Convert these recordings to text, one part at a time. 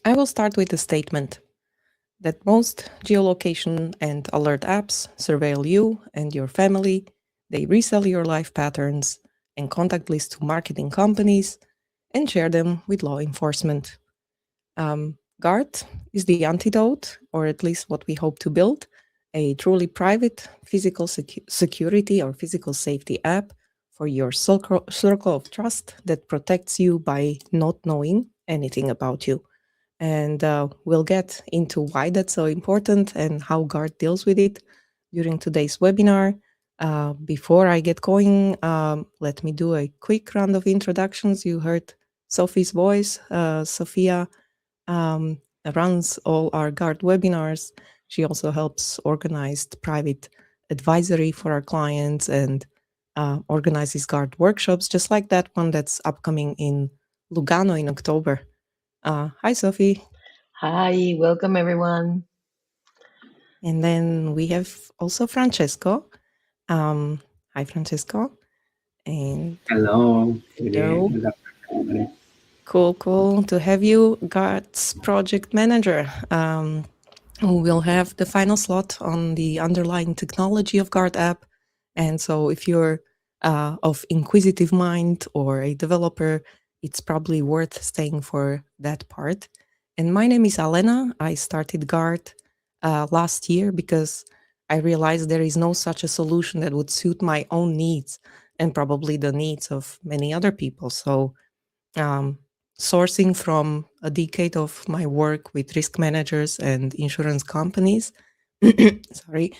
I will start with a statement that most geolocation and alert apps surveil you and your family. They resell your life patterns and contact lists to marketing companies and share them with law enforcement. Gart is the antidote, or at least what we hope to build, a truly private physical security or physical safety app for your circle of trust that protects you by not knowing anything about you. And we'll get into why that's so important and how Gart deals with it during today's webinar. Before I get going, let me do a quick round of introductions. You heard Sophie's voice. Sophia um, runs all our Gart webinars. She also helps organize private advisory for our clients and organizes Gart workshops, just like that one that's upcoming in Lugano in October. Hi, Sophie. Hi, welcome everyone. And then we have also Francesco. Um, Hi, Francesco. And Hello, hello. good afternoon. Cool to have you, Gart's project manager, who will have the final slot on the underlying technology of Gart app. And so if you're of inquisitive mind or a developer, it's probably worth staying for that part. And my name is Alena. I started Gart last year because I realized there is no such a solution that would suit my own needs and probably the needs of many other people. So um, sourcing from a decade of my work with risk managers and insurance companies, sorry,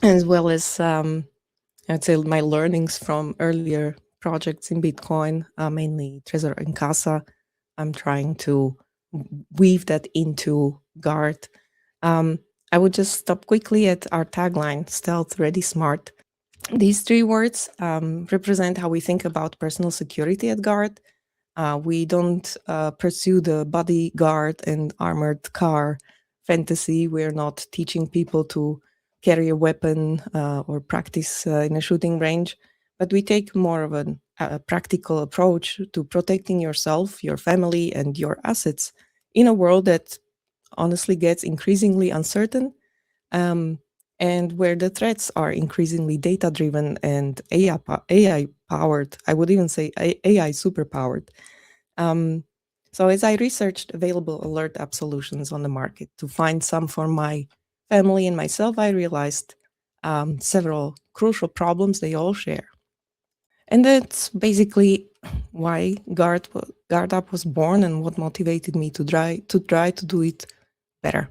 as well as I'd say my learnings from earlier projects in Bitcoin, mainly Trezor and Casa. I'm trying to weave that into Gart. I would just stop quickly at our tagline, stealth, ready, smart. These three words represent how we think about personal security at Gart. We don't pursue the bodyguard and armored car fantasy. We're not teaching people to carry a weapon or practice in a shooting range, but we take more of a practical approach to protecting yourself, your family, and your assets in a world that honestly gets increasingly uncertain, um, and where the threats are increasingly data driven and AI powered. I would even say AI super powered. Um, so as I researched available alert app solutions on the market to find some for my family and myself, I realized several crucial problems they all share. And that's basically why Guard App was born and what motivated me to try to do it better.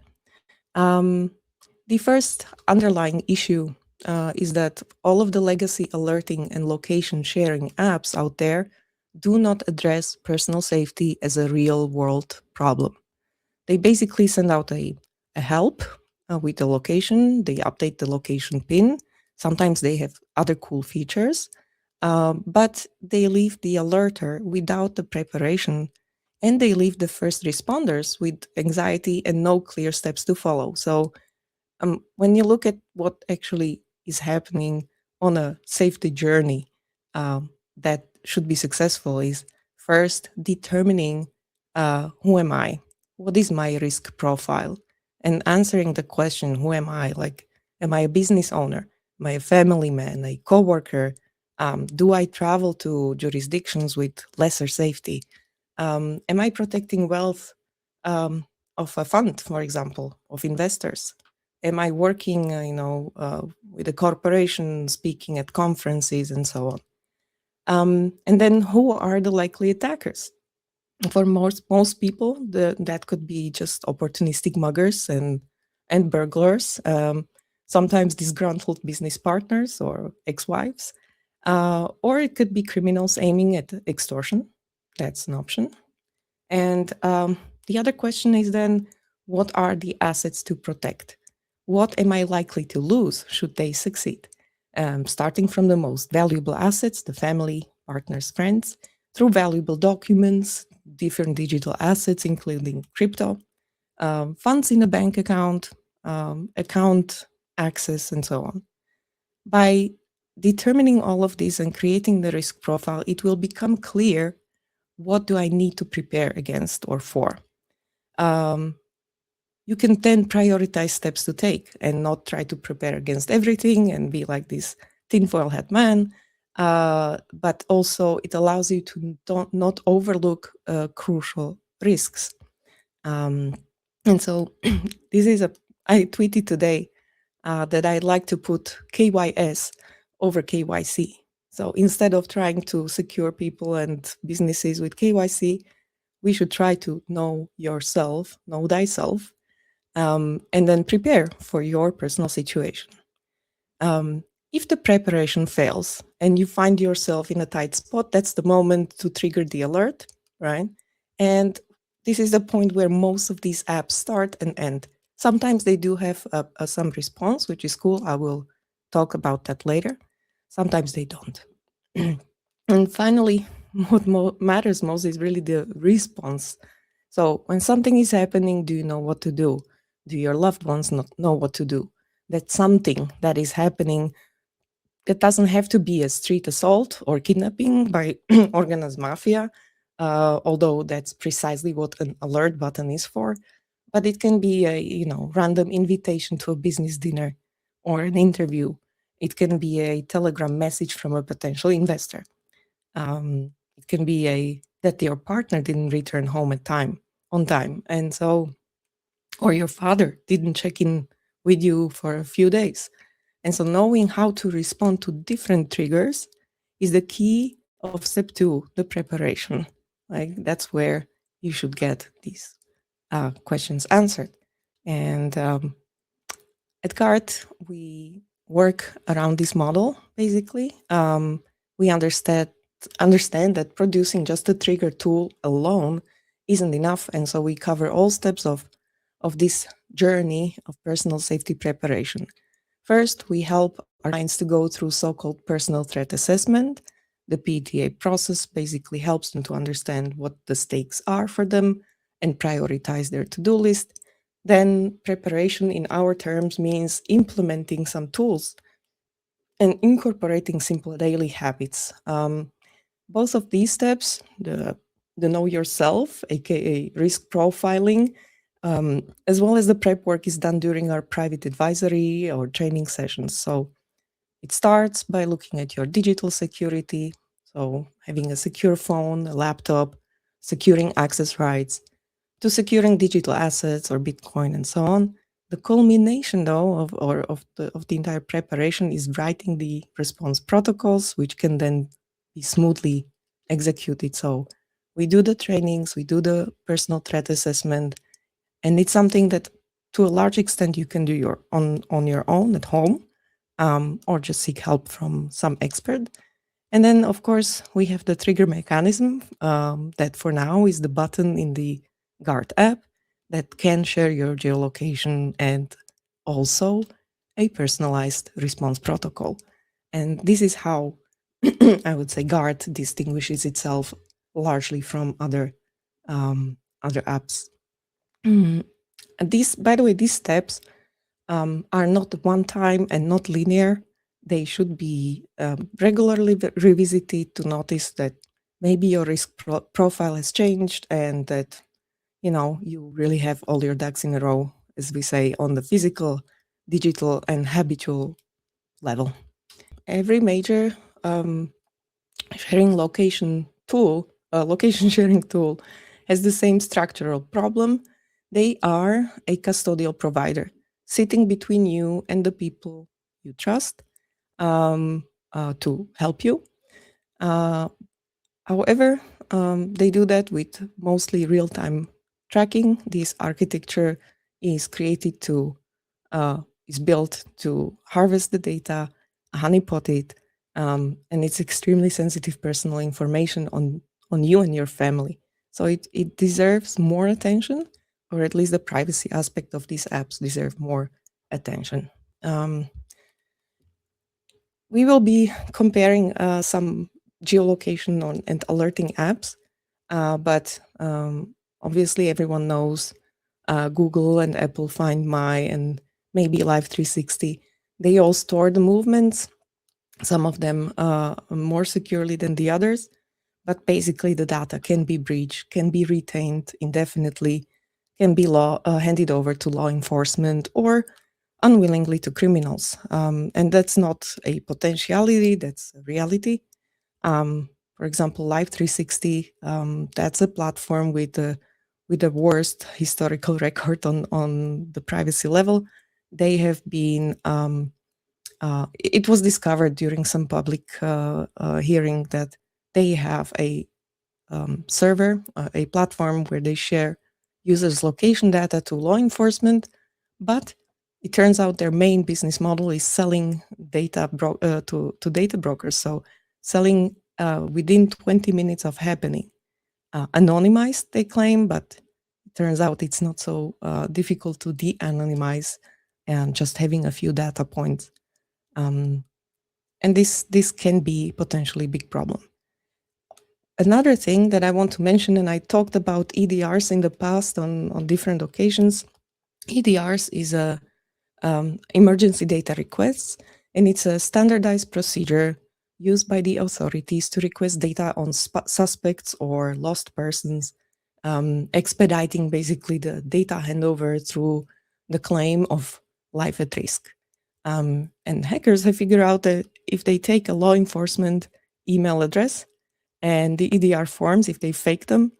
Um, the first underlying issue is that all of the legacy alerting and location sharing apps out there do not address personal safety as a real world problem. They basically send out a help with the location, they update the location pin. Sometimes they have other cool features, but they leave the alerter without the preparation, and they leave the first responders with anxiety and no clear steps to follow. So when you look at what actually is happening on a safety journey that should be successful is first determining who am I? What is my risk profile? And answering the question, who am I? Like, am I a business owner? Am I a family man, a coworker? Do I travel to jurisdictions with lesser safety? Am I protecting wealth of a fund, for example, of investors? Am I working, with a corporation, speaking at conferences, and so on? And then, who are the likely attackers? For most people, that could be just opportunistic muggers and burglars. Sometimes disgruntled business partners or ex-wives, or it could be criminals aiming at extortion. That's an option. And the other question is then, what are the assets to protect? What am I likely to lose should they succeed? Starting from the most valuable assets, the family, partners, friends, through valuable documents, different digital assets, including crypto, funds in a bank account, account access, and so on. By determining all of this and creating the risk profile, it will become clear what do I need to prepare against or for? You can then prioritize steps to take and not try to prepare against everything and be like this tinfoil hat man. But also it allows you to not overlook crucial risks. And so this is I tweeted today that I'd like to put KYS over KYC. So instead of trying to secure people and businesses with KYC, we should try to know yourself, know thyself, and then prepare for your personal situation. If the preparation fails and you find yourself in a tight spot, that's the moment to trigger the alert, right? And this is the point where most of these apps start and end. Sometimes they do have some response, which is cool. I will talk about that later. Sometimes they don't. And finally, what matters most is really the response. So when something is happening, do you know what to do? Do your loved ones not know what to do? That something that is happening, that doesn't have to be a street assault or kidnapping by organized mafia, although that's precisely what an alert button is for. But it can be a random invitation to a business dinner or an interview. It can be a telegram message from a potential investor. It can be that your partner didn't return home on time, and so, or your father didn't check in with you for a few days. And so knowing how to respond to different triggers is the key of step 2, the preparation. Like that's where you should get these questions answered. And at Gart, we work around this model, basically. We understand that producing just a trigger tool alone isn't enough. And so we cover all steps of this journey of personal safety preparation. First, we help our clients to go through so-called personal threat assessment. The PTA process basically helps them to understand what the stakes are for them and prioritize their to-do list. Then preparation in our terms means implementing some tools and incorporating simple daily habits. Both of these steps, the know yourself, aka risk profiling, as well as the prep work, is done during our private advisory or training sessions. So it starts by looking at your digital security, so having a secure phone, a laptop, securing access rights, to securing digital assets or Bitcoin and so on. The culmination, though, of the entire preparation is writing the response protocols, which can then be smoothly executed. So we do the trainings, we do the personal threat assessment, and it's something that, to a large extent, you can do on your own at home, or just seek help from some expert. And then, of course, we have the trigger mechanism that for now is the button in the Gart app that can share your geolocation and also a personalized response protocol. And this is how I would say Gart distinguishes itself largely from other apps. By the way, these steps are not one time and not linear. They should be regularly revisited to notice that maybe your risk profile has changed and that you really have all your ducks in a row, as we say, on the physical, digital, and habitual level. Every major location sharing tool has the same structural problem. They are a custodial provider sitting between you and the people you trust to help you. However, they do that with mostly real-time tracking. This architecture is built to harvest the data, honeypot it, and it's extremely sensitive personal information on you and your family. So it deserves more attention, or at least the privacy aspect of these apps deserve more attention. We will be comparing some geolocation and alerting apps, but obviously everyone knows Google and Apple Find My and maybe Live 360. They all store the movements, some of them more securely than the others. but basically the data can be breached, can be retained indefinitely, can be handed over to law enforcement or unwillingly to criminals. And that's not a potentiality, that's a reality. For example, Live 360, that's a platform with the worst historical record on the privacy level. They have been, it was discovered during some public hearing that they have a server, a platform where they share users' location data to law enforcement, but it turns out their main business model is selling data to data brokers. So selling within 20 minutes of happening. Anonymized, they claim, but it turns out it's not so difficult to de-anonymize and just having a few data points. And this can be potentially a big problem. Another thing that I want to mention, and I talked about EDRs in the past on different occasions. EDRs is a emergency data requests, and it's a standardized procedure used by the authorities to request data on suspects or lost persons, expediting basically the data handover through the claim of life at risk. And hackers have figured out that if they take a law enforcement email address and the EDR forms, if they fake them,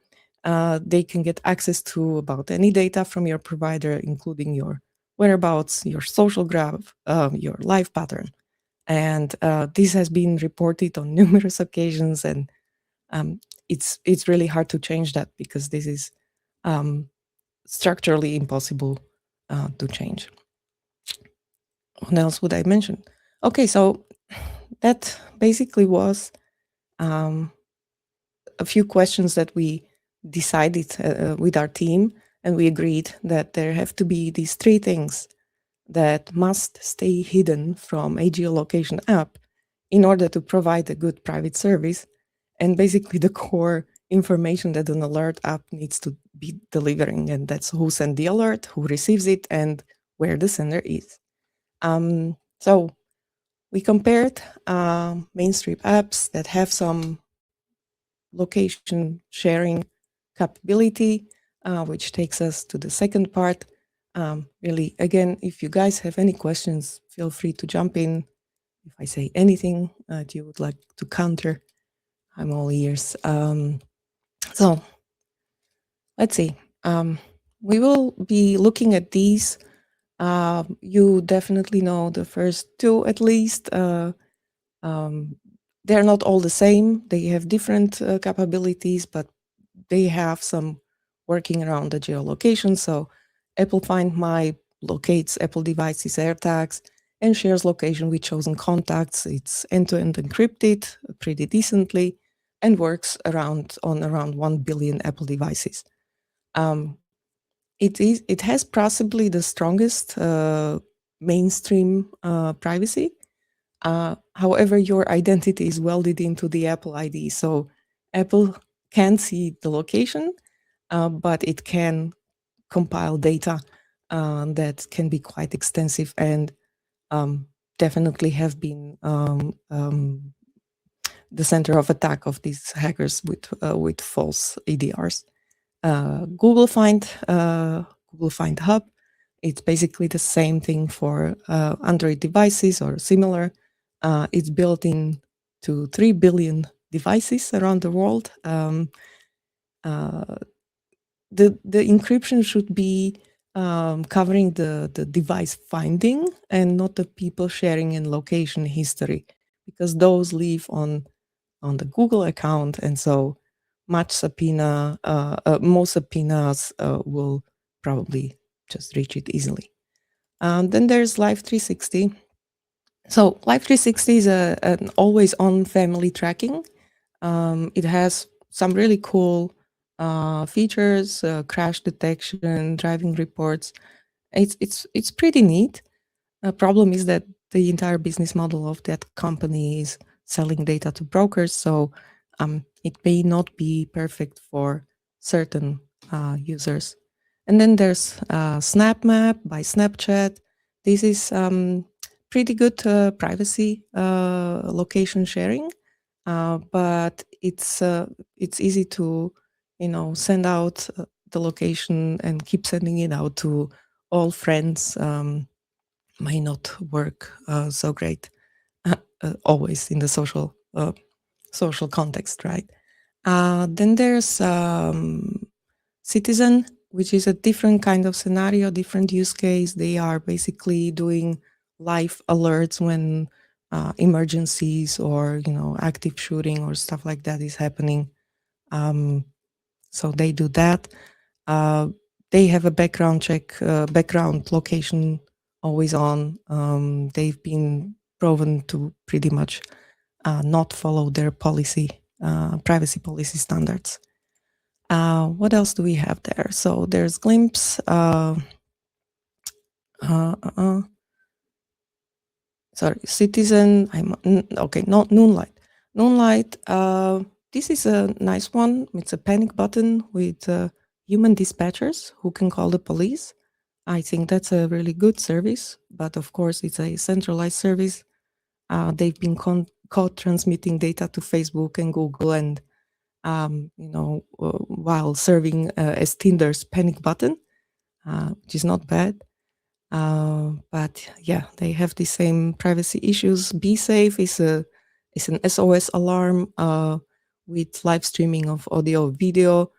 they can get access to about any data from your provider, including your whereabouts, your social graph, your life pattern. And this has been reported on numerous occasions, and it's really hard to change that because this is structurally impossible to change. What else would I mention? Okay, so that basically was a few questions that we decided with our team, and we agreed that there have to be these three things that must stay hidden from a geolocation app in order to provide a good private service, and basically the core information that an alert app needs to be delivering, and that's who sent the alert, who receives it, and where the sender is. So we compared mainstream apps that have some location sharing capability, which takes us to the second part. Really, again, if you guys have any questions, feel free to jump in. If I say anything that you would like to counter, I'm all ears. So let's see. We will be looking at these. You definitely know the first two at least. They're not all the same. They have different capabilities, but they have some working around the geolocation. So Apple Find My locates Apple devices AirTags and shares location with chosen contacts. It's end-to-end encrypted pretty decently and works on around 1 billion Apple devices. It has possibly the strongest mainstream privacy. However, your identity is welded into the Apple ID, so Apple can see the location, but it can compile data that can be quite extensive and definitely have been the center of attack of these hackers with false EDRs. Google Find Hub. It's basically the same thing for Android devices or similar. It's built in to 3 billion devices around the world. The encryption should be covering the device finding and not the people sharing and location history, because those live on the Google account, and so most subpoenas will probably just reach it easily. Then there's Live 360. So Live 360 is an always-on family tracking. It has some really cool features, crash detection, driving reports. It's pretty neat. The problem is that the entire business model of that company is selling data to brokers, so it may not be perfect for certain users. And then there's SnapMap by Snapchat. This is pretty good privacy location sharing. but it's easy to send out the location and keep sending it out to all friends. May not work so great always in the social context, right? Then there's Citizen, which is a different kind of scenario, different use case. They are basically doing live alerts when emergencies or active shooting or stuff like that is happening. So they do that. They have a background check, background location always on. They've been proven to pretty much not follow their privacy policy standards. What else do we have there? So there's Glimpse. Sorry, Citizen. Okay. No, Noonlight. Noonlight. This is a nice one. It's a panic button with human dispatchers who can call the police. I think that's a really good service, but of course, it's a centralized service. They've been caught transmitting data to Facebook and Google, and while serving as Tinder's panic button, which is not bad. But yeah, they have the same privacy issues. Be Safe is an SOS alarm with live streaming of audio, video.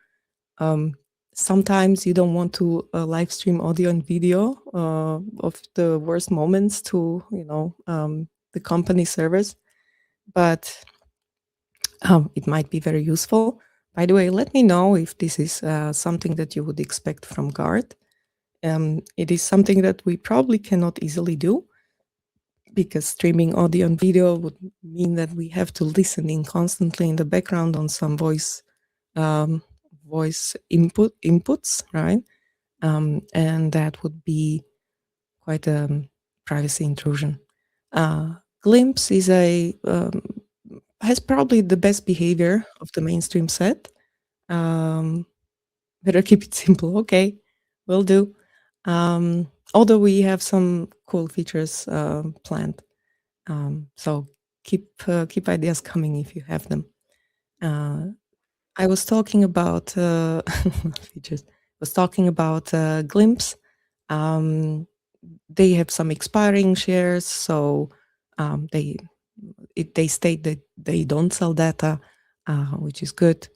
Sometimes you don't want to live stream audio and video of the worst moments to the company servers, but it might be very useful. By the way, let me know if this is something that you would expect from Gart. It is something that we probably cannot easily do because streaming audio and video would mean that we have to listen in constantly in the background on some voice inputs, right? And that would be quite a privacy intrusion. Glimpse is has probably the best behavior of the mainstream set. Better keep it simple. Okay, will do. Although we have some cool features planned, so keep ideas coming if you have them. I was talking about features. I was talking about Glimpse. They have some expiring shares, so they state that they don't sell data, which is good.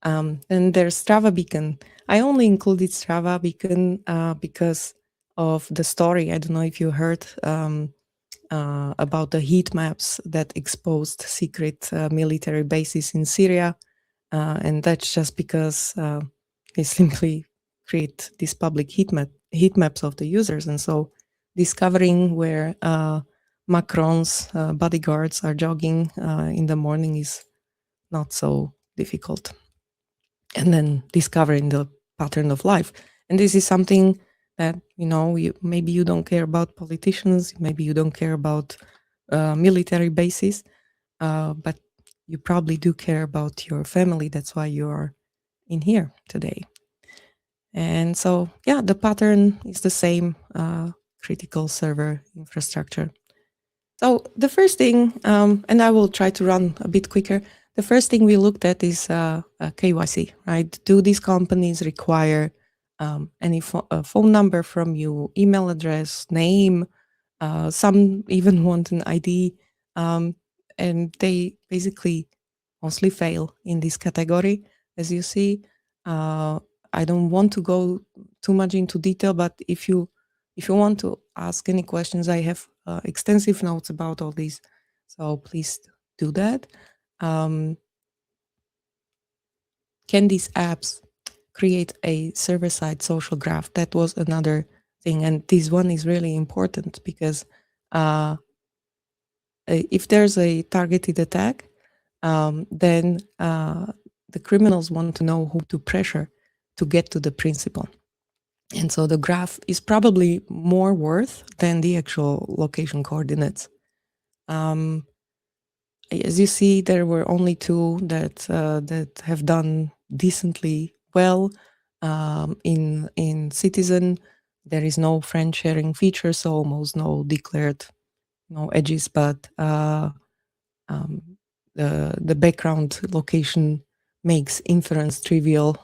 And there's Strava Beacon. I only included Strava Beacon because of the story. I don't know if you heard about the heat maps that exposed secret military bases in Syria. And that's just because they simply create these public heat maps of the users. And so discovering where Macron's bodyguards are jogging in the morning is not so difficult. And then discovering the pattern of life. And this is something that, maybe you don't care about politicians, maybe you don't care about military bases, but you probably do care about your family. That's why you are in here today. And so, yeah, the pattern is the same, critical server infrastructure. So the first thing, and I will try to run a bit quicker, the first thing we looked at is KYC, right? Do these companies require any phone number from you, email address, name? Some even want an ID, and they basically mostly fail in this category, as you see. I don't want to go too much into detail, but if you want to ask any questions, I have extensive notes about all these, so please do that. Can these apps create a server-side social graph? That was another thing, and this one is really important because if there's a targeted attack, then the criminals want to know who to pressure to get to the principal. And so the graph is probably more worth than the actual location coordinates. As you see, there were only two that have done decently well. In Citizen, there is no friend sharing feature, so almost no declared, no edges, but the background location makes inference trivial.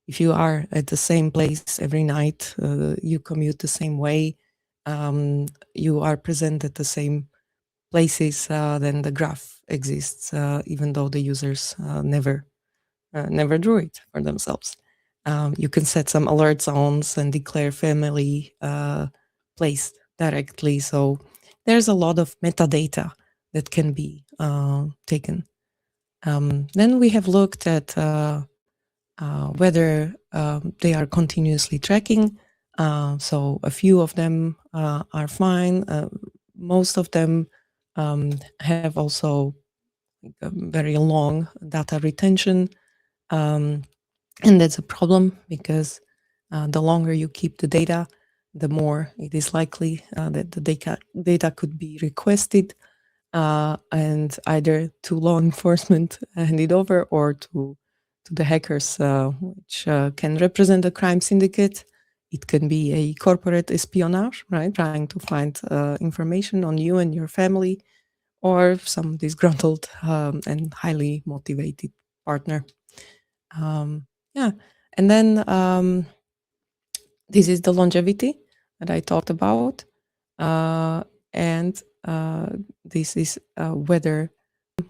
If you are at the same place every night, you commute the same way, you are present at the same places, then the graph exists, even though the users never drew it for themselves. You can set some alert zones and declare family place directly. So there's a lot of metadata that can be taken. Then we have looked at whether they are continuously tracking. So a few of them are fine. Most of them have also very long data retention. And that's a problem because the longer you keep the data, the more it is likely that the data could be requested and either to law enforcement hand it over or to the hackers, which can represent a crime syndicate. It can be a corporate espionage, right? Trying to find information on you and your family, or some disgruntled and highly motivated partner. Yeah. And then this is the longevity that I talked about. And this is whether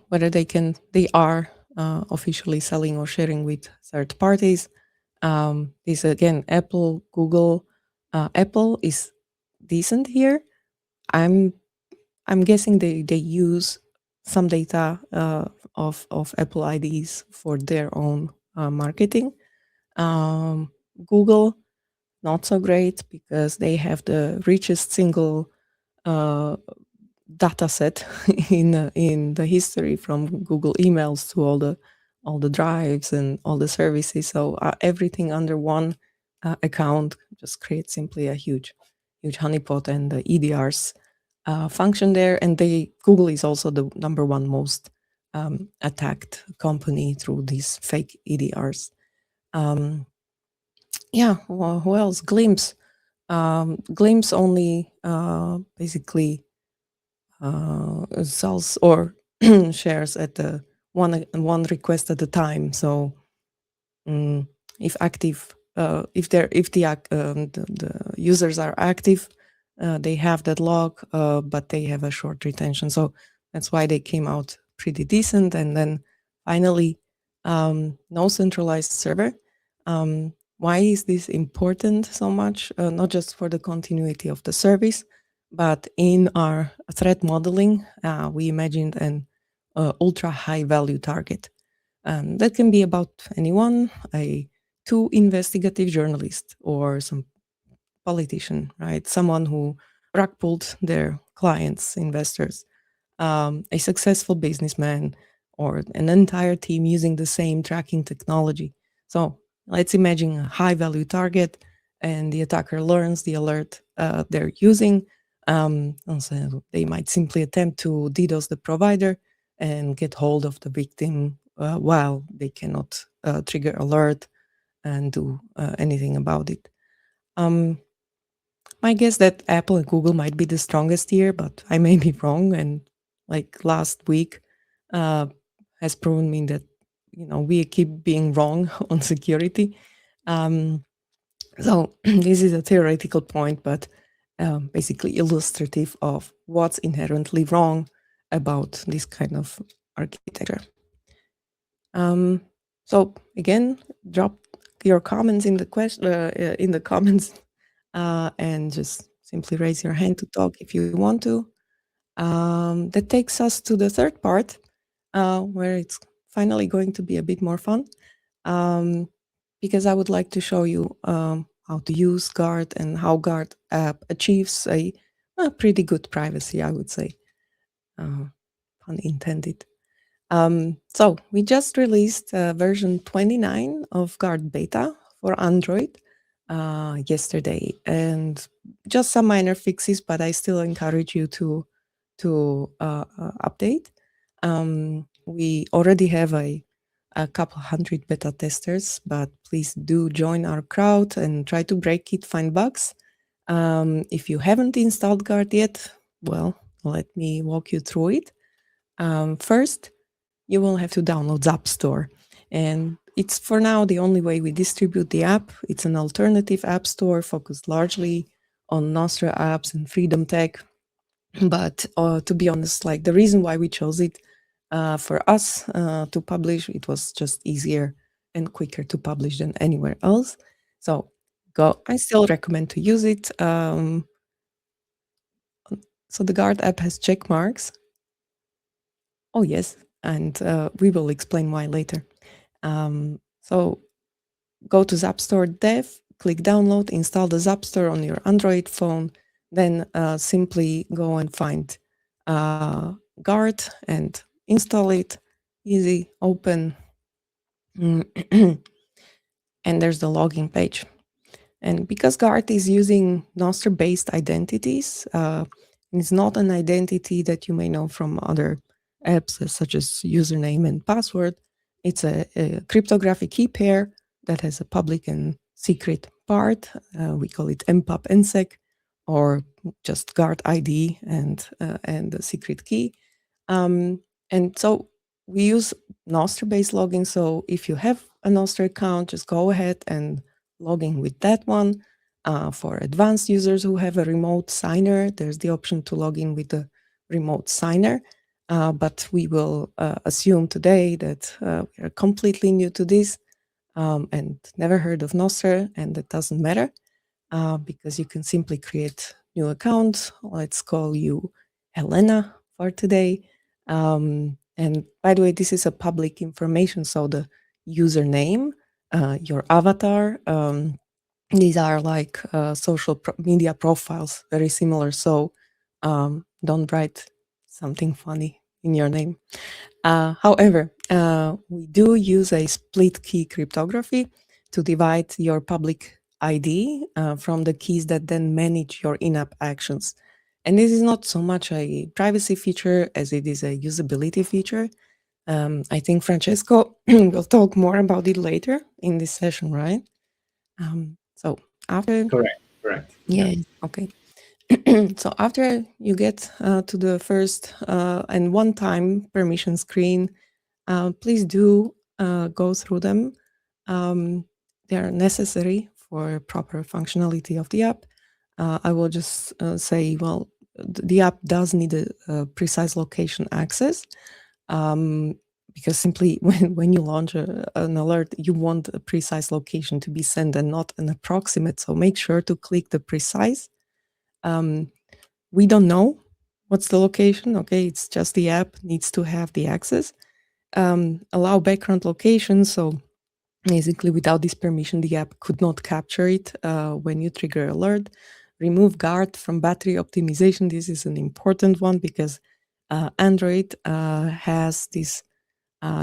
they are officially selling or sharing with third parties. This again, Apple, Google. Apple is decent here. I'm guessing they use some data of Apple IDs for their own marketing. Google, not so great because they have the richest single data set in the history, from Google emails to all the drives and all the services. So everything under one account just creates simply a huge honeypot, and the EDRs function there. And Google is also the number one most attacked company through these fake EDRs. Yeah, well, who else? Glimpse. Glimpse only basically sells or shares at the one request at a time. So if active, if the users are active, they have that log, but they have a short retention. So that's why they came out pretty decent. And then finally, no centralized server. Why is this important so much? Not just for the continuity of the service, but in our threat modeling, we imagined an ultra high value target. That can be about anyone, two investigative journalists or some politician, right? Someone who rug pulled their clients, investors, a successful businessman, or an entire team using the same tracking technology. So let's imagine a high value target, and the attacker learns the alert they're using. And so they might simply attempt to DDoS the provider and get hold of the victim while they cannot trigger alert and do anything about it. My guess that Apple and Google might be the strongest here, but I may be wrong. And like last week has proven me that we keep being wrong on security. So this is a theoretical point, but basically illustrative of what's inherently wrong about this kind of architecture. So again, drop your comments in the comments, and just simply raise your hand to talk if you want to. That takes us to the third part, where it's finally going to be a bit more fun, because I would like to show you how to use Gart and how Gart app achieves a pretty good privacy, I would say. Pun intended. So we just released version 29 of Gart beta for Android yesterday, and just some minor fixes, but I still encourage you to update. We already have a couple hundred beta testers, but please do join our crowd and try to break it, find bugs. If you haven't installed Gart yet, well, let me walk you through it. First, you will have to download App Store. And it's for now the only way we distribute the app. It's an alternative app store focused largely on Nostr apps and Freedom Tech. But to be honest, like the reason why we chose it for us to publish, it was just easier and quicker to publish than anywhere else. So go. I still recommend to use it. So the Gart app has check marks. Oh yes, and we will explain why later. So go to Zap Store Dev, click download, install the Zap Store on your Android phone, then simply go and find Gart and install it. Easy, open, and there's the login page. And because Gart is using Nostr-based identities, it's not an identity that you may know from other apps such as username and password. It's a cryptographic key pair that has a public and secret part. We call it mpub nsec, or just Gart ID and the secret key. And so we use Nostr-based login. So if you have a Nostr account, just go ahead and log in with that one. For advanced users who have a remote signer, there's the option to log in with the remote signer. But we will assume today that we are completely new to this and never heard of Nostr, and that doesn't matter because you can simply create new accounts. Let's call you Alena for today. And by the way, this is a public information, so the username, your avatar, these are like social media profiles, very similar. So don't write something funny in your name. However, we do use a split key cryptography to divide your public ID from the keys that then manage your in-app actions. And this is not so much a privacy feature as it is a usability feature. I think Francesco will talk more about it later in this session, right? So after, Correct. yeah, okay. So after you get to the first and one-time permission screen, please do go through them. They are necessary for proper functionality of the app. I will just say, well, the app does need a precise location access because simply when you launch an alert, you want a precise location to be sent and not an approximate. So make sure to click the precise. We don't know what's the location. Okay, it's just the app needs to have the access. Allow background location. So basically, without this permission, the app could not capture it when you trigger alert. Remove Gart from battery optimization. This is an important one because Android has this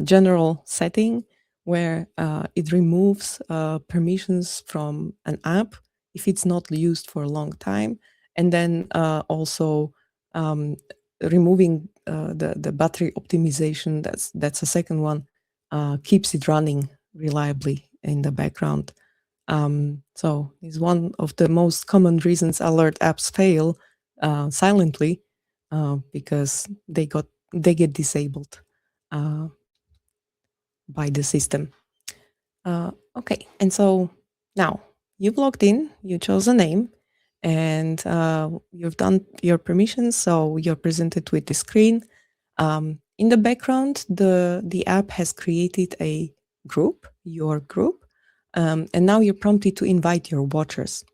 general setting where it removes permissions from an app if it's not used for a long time, and then also removing the battery optimization. That's a second one. Keeps it running reliably in the background. So it's one of the most common reasons alert apps fail silently because they get disabled by the system. Okay, and so now you've logged in, you chose a name, and you've done your permissions, so you're presented with the screen. In the background, the app has created a group, your group, and now you're prompted to invite your watchers.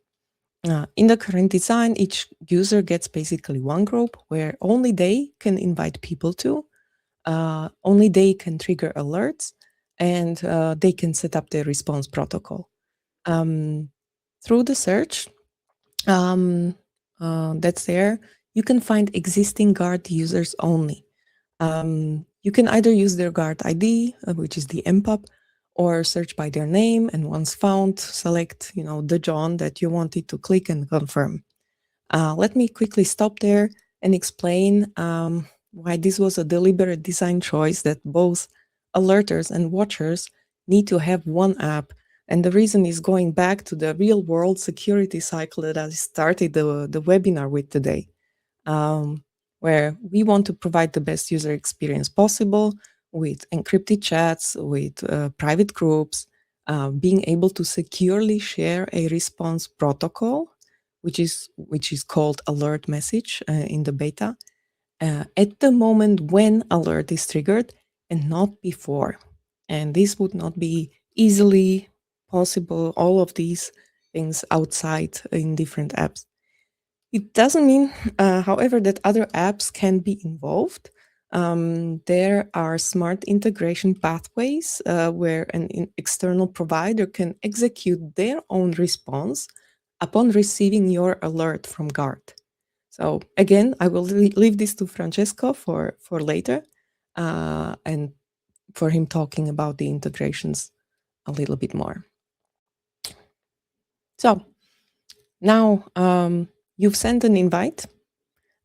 In the current design, each user gets basically one group where only they can invite people to, only they can trigger alerts, and they can set up their response protocol. Through the search that's there, you can find existing Gart users only. You can either use their Gart ID, which is the mpub, or search by their name, and once found, select the John that you wanted to click and confirm. Let me quickly stop there and explain why this was a deliberate design choice that both alerters and watchers need to have one app. And the reason is going back to the real world security cycle that I started the webinar with today, where we want to provide the best user experience possible. with encrypted chats, with private groups, being able to securely share a response protocol, which is called alert message in the beta, at the moment when alert is triggered and not before. And this would not be easily possible, all of these things outside in different apps. It doesn't mean, however, that other apps can be involved. There are smart integration pathways where an external provider can execute their own response upon receiving your alert from Gart. So again, I will leave this to Francesco for later, and for him talking about the integrations a little bit more. So now you've sent an invite.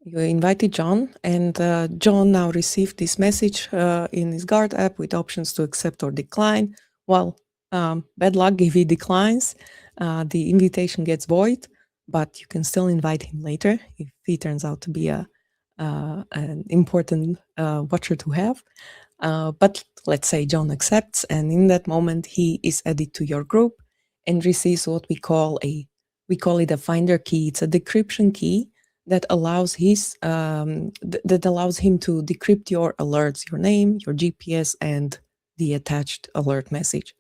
You invited John, and John now received this message in his Guard app with options to accept or decline. Well, bad luck if he declines. The invitation gets void, but you can still invite him later if he turns out to be an important watcher to have. But let's say John accepts, and in that moment he is added to your group and receives what we call it a finder key. It's a decryption key that allows that allows him to decrypt your alerts, your name, your GPS, and the attached alert message.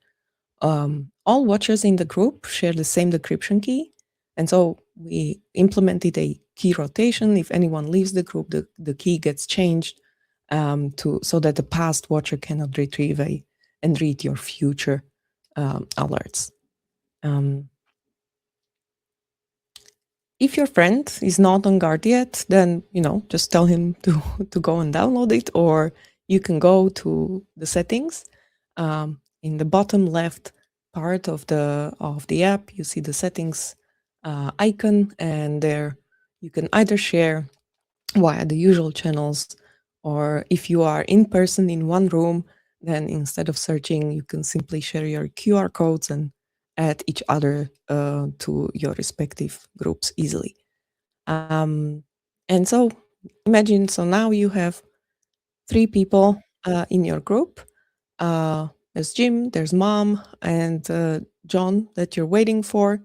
All watchers in the group share the same decryption key, and so we implemented a key rotation. If anyone leaves the group, the key gets changed so that the past watcher cannot retrieve and read your future alerts. If your friend is not on Guard yet, then just tell him to go and download it, or you can go to the settings. In the bottom left part of the app, you see the settings icon, and there you can either share via the usual channels, or if you are in person in one room, then instead of searching, you can simply share your QR codes and add each other to your respective groups easily. And so imagine, so now you have 3 people in your group. There's Jim, there's Mom, and John that you're waiting for.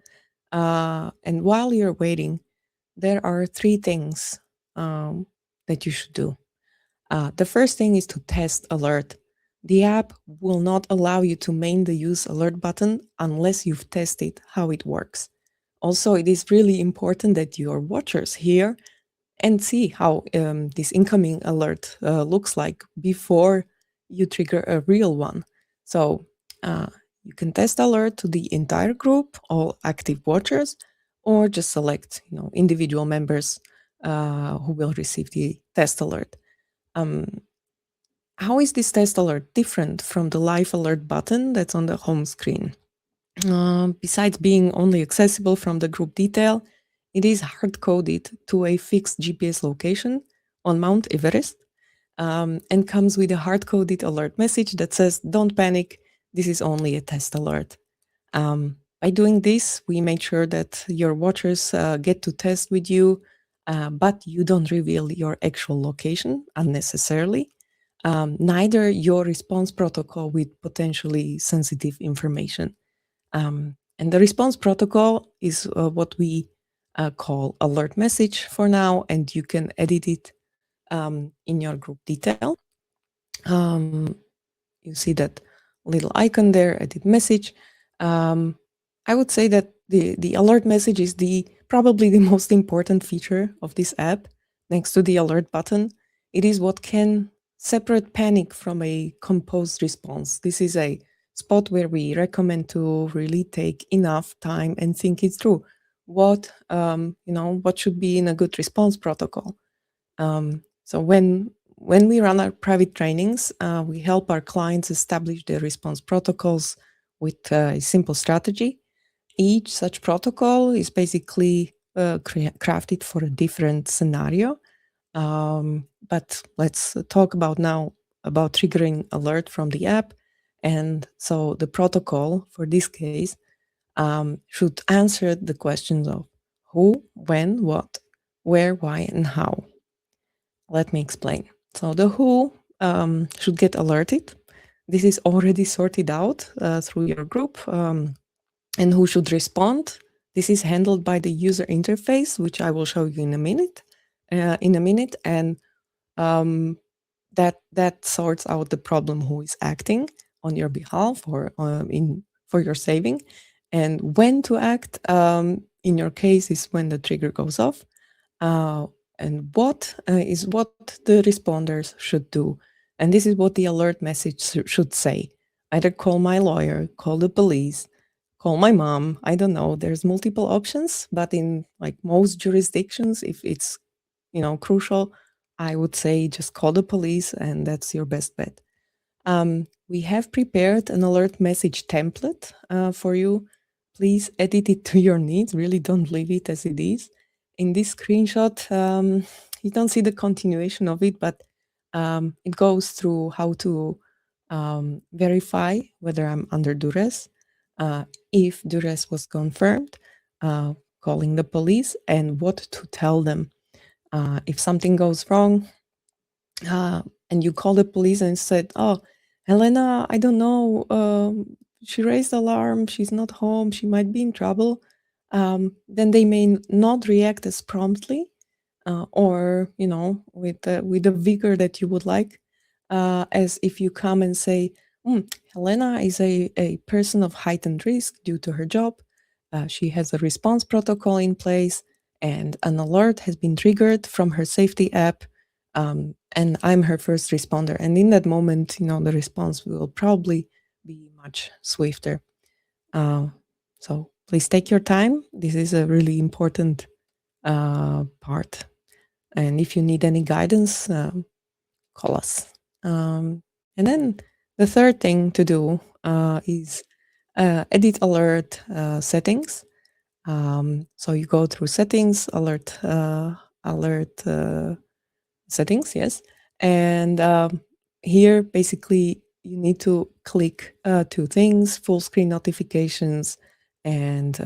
And while you're waiting, there are 3 things that you should do. The first thing is to test alert. The app will not allow you to main the use alert button unless you've tested how it works. Also, it is really important that your watchers hear and see how this incoming alert looks like before you trigger a real one. So you can test alert to the entire group, all active watchers, or just select individual members who will receive the test alert. How is this test alert different from the live alert button that's on the home screen? Besides being only accessible from the group detail, it is hard-coded to a fixed GPS location on Mount Everest, and comes with a hard-coded alert message that says, "Don't panic, this is only a test alert." By doing this, we make sure that your watchers get to test with you, but you don't reveal your actual location unnecessarily. Neither your response protocol with potentially sensitive information. And the response protocol is what we call alert message for now, and you can edit it in your group detail. You see that little icon there, edit message. I would say that the alert message is probably the most important feature of this app, next to the alert button. It is what can separate panic from a composed response. This is a spot where we recommend to really take enough time and think it through. What should be in a good response protocol. So when we run our private trainings, we help our clients establish their response protocols with a simple strategy. Each such protocol is basically crafted for a different scenario. But let's talk now about triggering alert from the app. And so the protocol for this case should answer the questions of who, when, what, where, why, and how. Let me explain. So the who should get alerted. This is already sorted out through your group, and who should respond. This is handled by the user interface, which I will show you in a minute. And um, that sorts out the problem who is acting on your behalf or in for your saving, and when to act. In your case, is when the trigger goes off, uh, and what is what the responders should do. And this is what the alert message should say: either call my lawyer, call the police, call my mom. I don't know. There's multiple options, but in like most jurisdictions, if it's crucial, I would say just call the police, and that's your best bet. We have prepared an alert message template for you. Please edit it to your needs. Really don't leave it as it is. In this screenshot, you don't see the continuation of it, but it goes through how to verify whether I'm under duress, uh, if duress was confirmed, uh, calling the police, and what to tell them. If something goes wrong, and you call the police and said, "Oh, Helena, I don't know. She raised alarm. She's not home. She might be in trouble." Then they may not react as promptly, or with the vigor that you would like, as if you come and say, Helena is a person of heightened risk due to her job. She has a response protocol in place, and an alert has been triggered from her safety app, and I'm her first responder. And in that moment, the response will probably be much swifter. So please take your time. This is a really important part. And if you need any guidance, call us. And then the third thing to do is edit alert settings. So you go through settings, alert settings, yes. And here, basically, you need to click two things: full screen notifications and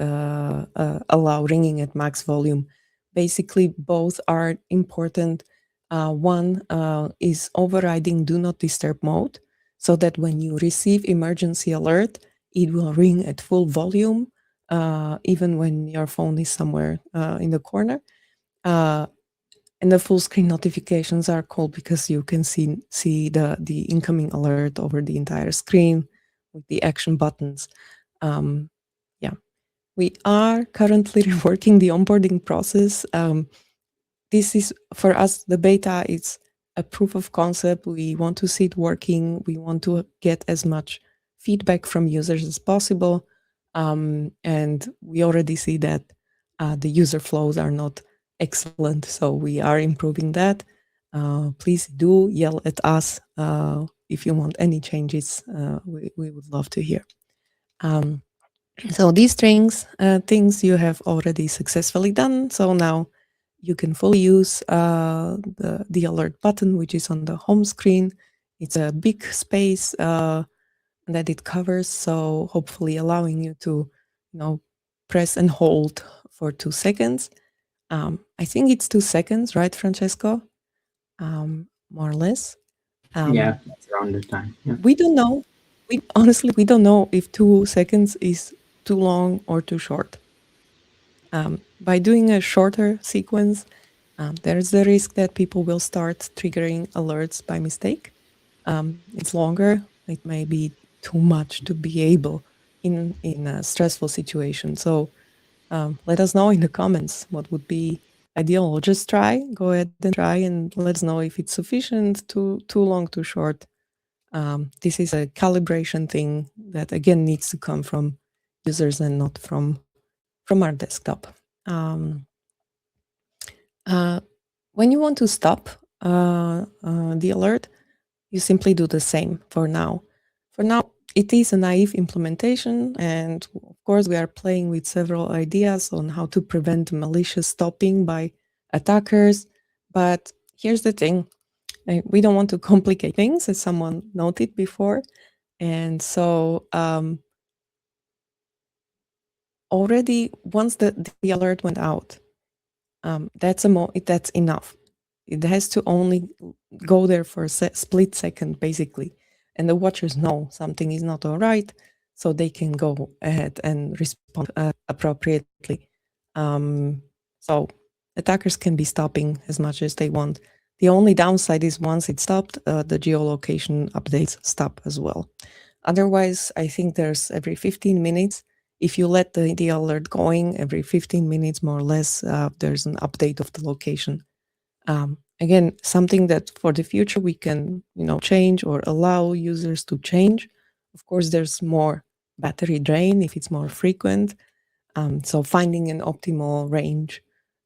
allow ringing at max volume. Basically, both are important. One is overriding do not disturb mode, so that when you receive emergency alert, it will ring at full volume, even when your phone is somewhere in the corner. And the full screen notifications are cool because you can see the incoming alert over the entire screen with the action buttons. Yeah, we are currently reworking the onboarding process. This is, for us, the beta is a proof of concept. We want to see it working. We want to get as much feedback from users as possible. And we already see that the user flows are not excellent. So we are improving that. Please do yell at us if you want any changes. We would love to hear. So these things you have already successfully done. So now you can fully use the alert button, which is on the home screen. It's a big space that it covers, so hopefully allowing you to, press and hold for 2 seconds. I think it's 2 seconds, right, Francesco? More or less. Yeah, that's around the time. Yeah. We don't know. We don't know if 2 seconds is too long or too short. By doing a shorter sequence, there's the risk that people will start triggering alerts by mistake. It's longer. It may be too much to be able in a stressful situation. So let us know in the comments what would be ideal. Or just try. Go ahead and try, and let us know if it's sufficient, too long, too short. This is a calibration thing that again needs to come from users and not from our desktop. When you want to stop the alert, you simply do the same for now. For now, it is a naive implementation, and of course, we are playing with several ideas on how to prevent malicious stopping by attackers. But here's the thing: we don't want to complicate things, as someone noted before, and so already once the alert went out, that's enough. it has to only go there for a split second, basically. And the watchers know something is not all right, so they can go ahead and respond appropriately. So attackers can be stopping as much as they want. The only downside is once it's stopped, the geolocation updates stop as well. Otherwise, I think there's every 15 minutes, if you let the alert going, every 15 minutes more or less, there's an update of the location. Again, something that for the future we can, change or allow users to change. Of course, there's more battery drain if it's more frequent. So finding an optimal range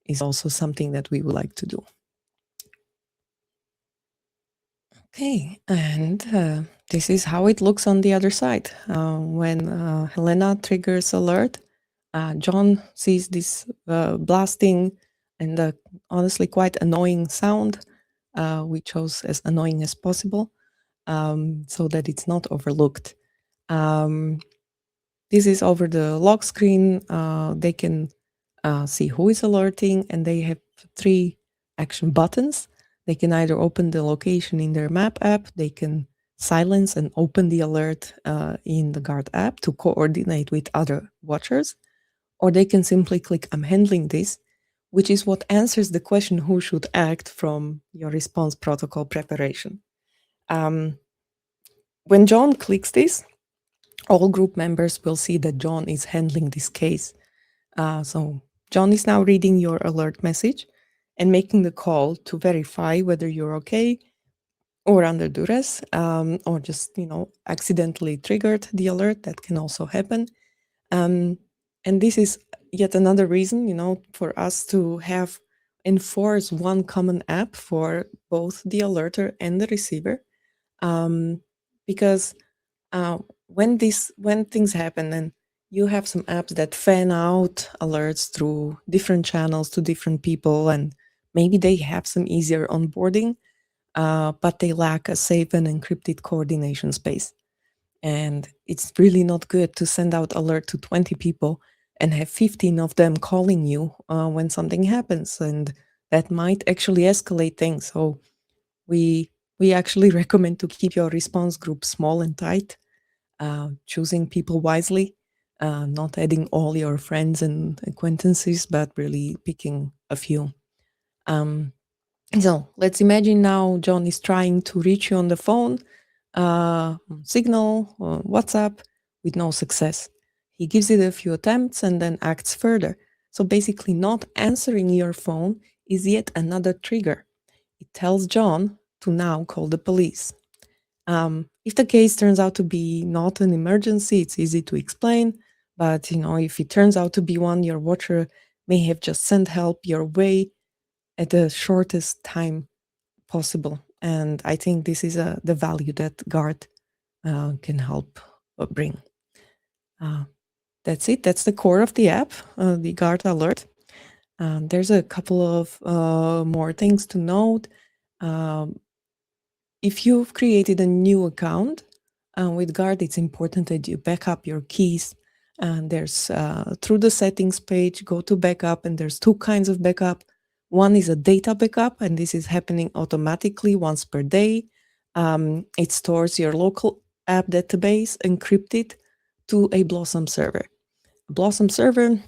is also something that we would like to do. Okay, and this is how it looks on the other side. When Helena triggers alert, John sees this blasting and honestly quite annoying sound. We chose as annoying as possible so that it's not overlooked. This is over the lock screen. They can see who is alerting, and they have 3 action buttons. They can either open the location in their map app, they can silence and open the alert in the Gart app to coordinate with other watchers, or they can simply click I'm handling this, which is what answers the question who should act from your response protocol preparation. When John clicks this, all group members will see that John is handling this case. So John is now reading your alert message and making the call to verify whether you're okay or under duress, or just, accidentally triggered the alert. That can also happen. And this is yet another reason, for us to enforce one common app for both the alerter and the receiver. Because when things happen and you have some apps that fan out alerts through different channels to different people, and maybe they have some easier onboarding, but they lack a safe and encrypted coordination space. And it's really not good to send out alert to 20 people and have 15 of them calling you when something happens, and that might actually escalate things. So we actually recommend to keep your response group small and tight, choosing people wisely, not adding all your friends and acquaintances, but really picking a few. So let's imagine now John is trying to reach you on the phone, Signal, WhatsApp, with no success. He gives it a few attempts and then acts further. So basically, not answering your phone is yet another trigger. It tells John to now call the police. If the case turns out to be not an emergency, it's easy to explain. But if it turns out to be one, your watcher may have just sent help your way at the shortest time possible. And I think this is the value that Gart can help bring. That's it. That's the core of the app, the Gart alert. There's a couple of more things to note. If you've created a new account with Gart, it's important that you back up your keys. And there's through the settings page, go to backup, and there's 2 kinds of backup. One is a data backup, and this is happening automatically once per day. It stores your local app database encrypted to a Blossom server. Blossom server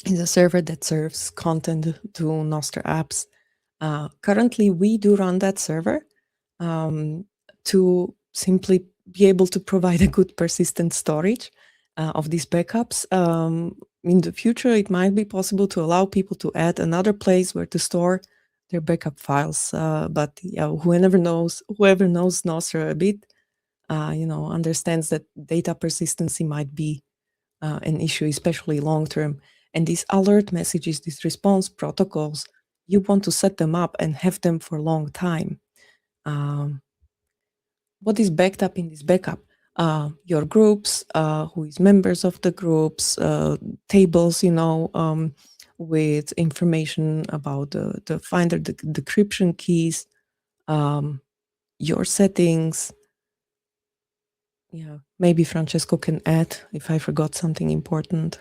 is a server that serves content to Nostr apps. Currently, we do run that server to simply be able to provide a good persistent storage of these backups. In the future, it might be possible to allow people to add another place where to store their backup files. But whoever knows Nostr a bit, understands that data persistency might be an issue, especially long term. And these alert messages, these response protocols, you want to set them up and have them for a long time. What is backed up in this backup? Your groups, who is members of the groups, tables, with information about the finder, the decryption keys, your settings. Yeah, maybe Francesco can add if I forgot something important.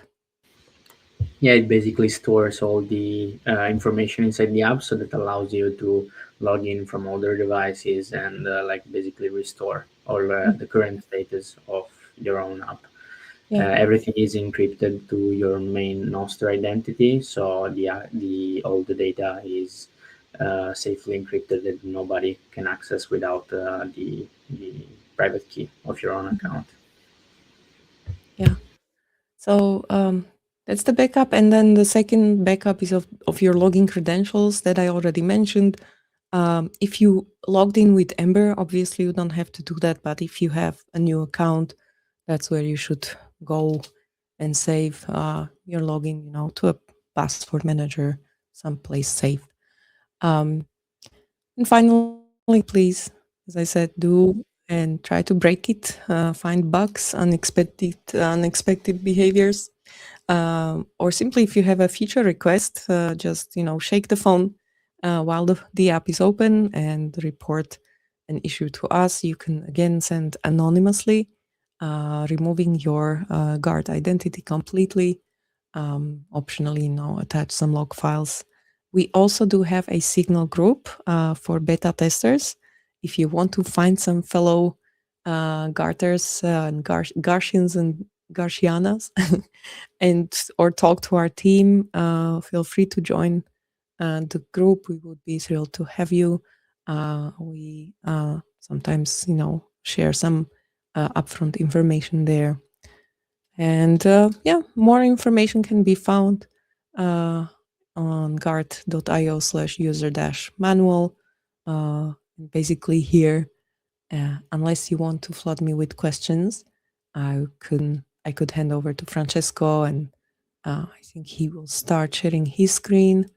Yeah, it basically stores all the information inside the app, so that allows you to log in from older devices and like basically restore all Mm. the current status of your own app. Yeah. Everything is encrypted to your main Nostr identity, so the all the data is safely encrypted that nobody can access without the private key of your own Mhm. account. Yeah. So that's the backup. And then the second backup is of your login credentials that I already mentioned. If you logged in with Ember, obviously you don't have to do that. But if you have a new account, that's where you should go and save your login, to a password manager, someplace safe. Um, and finally, please, as I said, do and try to break it. Find bugs, unexpected behaviors, or simply if you have a feature request, just shake the phone while the app is open and report an issue to us. You can again send anonymously, removing your Gart identity completely. Optionally, attach some log files. We also do have a Signal group for beta testers. If you want to find some fellow Garters and Gartians and Garcianas, and or talk to our team, feel free to join the group. We would be thrilled to have you. We sometimes, share some upfront information there. And yeah, more information can be found uh, on gart.io/user-manual. Basically, here, unless you want to flood me with questions, I could hand over to Francesco, and I think he will start sharing his screen